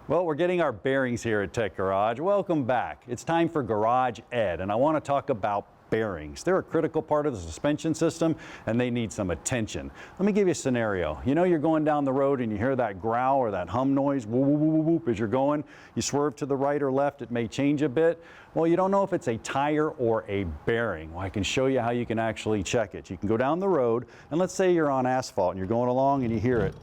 Well, we're getting our bearings here at Tech Garage. Welcome back. It's time for Garage Ed, and I want to talk about bearings. They're a critical part of the suspension system, and they need some attention. Let me give you a scenario. You know, you're going down the road and you hear that growl or that hum noise, whoop, whoop, whoop, whoop, as you're going. You swerve to the right or left, it may change a bit. Well, you don't know if it's a tire or a bearing. Well, I can show you how you can actually check it. You can go down the road, and let's say you're on asphalt and you're going along and you hear it.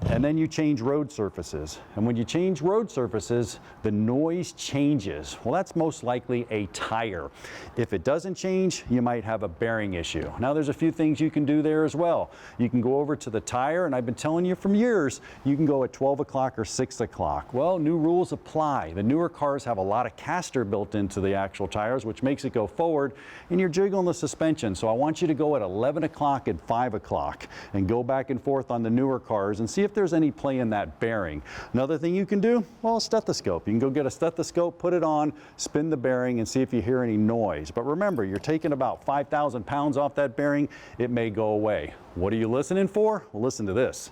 And then you change road surfaces. And when you change road surfaces, the noise changes. Well, that's most likely a tire. If it doesn't change, you might have a bearing issue. Now, there's a few things you can do there as well. You can go over to the tire, and I've been telling you for years, you can go at 12 o'clock or 6 o'clock. Well, new rules apply. The newer cars have a lot of caster built into the actual tires, which makes it go forward, and you're jiggling the suspension. So I want you to go at 11 o'clock and 5 o'clock and go back and forth on the newer cars and see if there's any play in that bearing. Another thing you can do, well, a stethoscope. You can go get a stethoscope, put it on, spin the bearing, and see if you hear any noise. But remember, you're taking about 5,000 pounds off that bearing, it may go away. What are you listening for? Well, listen to this.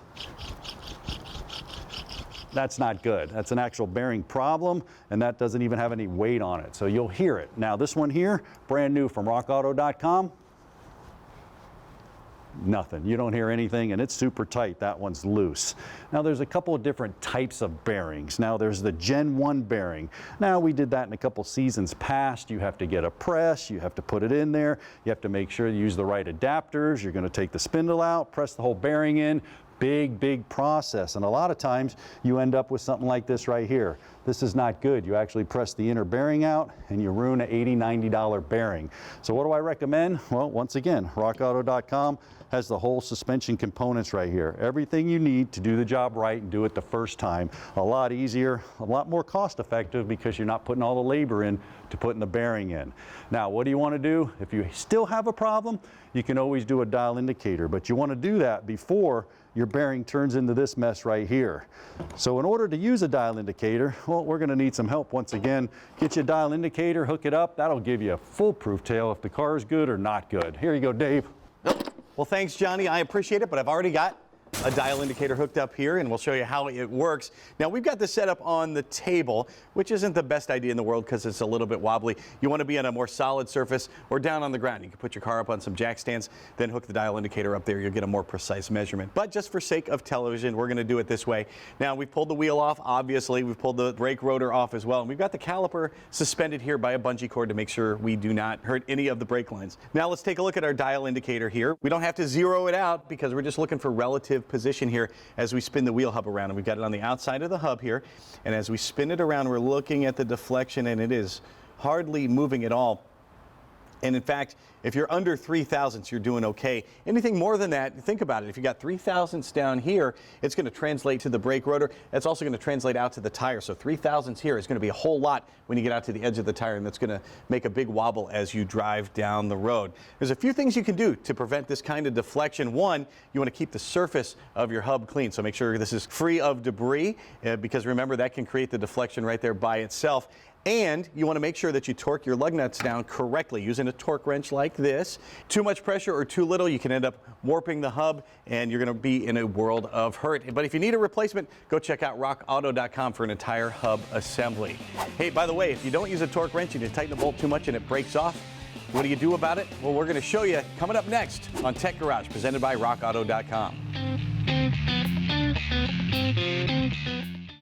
That's not good. That's an actual bearing problem, and that doesn't even have any weight on it. So you'll hear it. Now, this one here, brand new from rockauto.com. Nothing. You don't hear anything, and it's super tight. That one's loose. Now, there's a couple of different types of bearings. Now, there's the Gen 1 bearing. Now, we did that in a couple seasons past. You have to get a press. You have to put it in there. You have to make sure you use the right adapters. You're going to take the spindle out, press the whole bearing in. Big process, and a lot of times you end up with something like this right here. This is not good. You actually press the inner bearing out and you ruin an $80, $90 bearing. So what do I recommend? Well, once again, rockauto.com has the whole suspension components right here. Everything you need to do the job right and do it the first time. A lot easier, a lot more cost effective because you're not putting all the labor in to putting the bearing in. Now, what do you want to do? If you still have a problem, you can always do a dial indicator, but you want to do that before your bearing turns into this mess right here. So in order to use a dial indicator, well, we're going to need some help once again. Get you a dial indicator, hook it up. That'll give you a foolproof tale if the car is good or not good. Here you go, Dave. Well, thanks, Johnny. I appreciate it, but I've already got a dial indicator hooked up here, and we'll show you how it works. Now, we've got this set up on the table, which isn't the best idea in the world because it's a little bit wobbly. You want to be on a more solid surface or down on the ground. You can put your car up on some jack stands, then hook the dial indicator up there. You'll get a more precise measurement. But just for sake of television, we're going to do it this way. Now, we've pulled the wheel off, obviously. We've pulled the brake rotor off as well. And we've got the caliper suspended here by a bungee cord to make sure we do not hurt any of the brake lines. Now, let's take a look at our dial indicator here. We don't have to zero it out because we're just looking for relative position here as we spin the wheel hub around. And we've got it on the outside of the hub here. And as we spin it around, we're looking at the deflection, and it is hardly moving at all. And in fact, if you're under 3 thousandths, you're doing okay. Anything more than that, think about it. If you got 3 thousandths down here, it's going to translate to the brake rotor. That's also going to translate out to the tire. So 3 thousandths here is going to be a whole lot when you get out to the edge of the tire, and that's going to make a big wobble as you drive down the road. There's a few things you can do to prevent this kind of deflection. One, you want to keep the surface of your hub clean. So make sure this is free of debris because remember, that can create the deflection right there by itself. And you want to make sure that you torque your lug nuts down correctly using a torque wrench like this. Too much pressure or too little, you can end up warping the hub and you're going to be in a world of hurt. But if you need a replacement, go check out rockauto.com for an entire hub assembly. Hey, by the way, if you don't use a torque wrench and you tighten the bolt too much and it breaks off, what do you do about it? Well, we're going to show you coming up next on Tech Garage, presented by rockauto.com.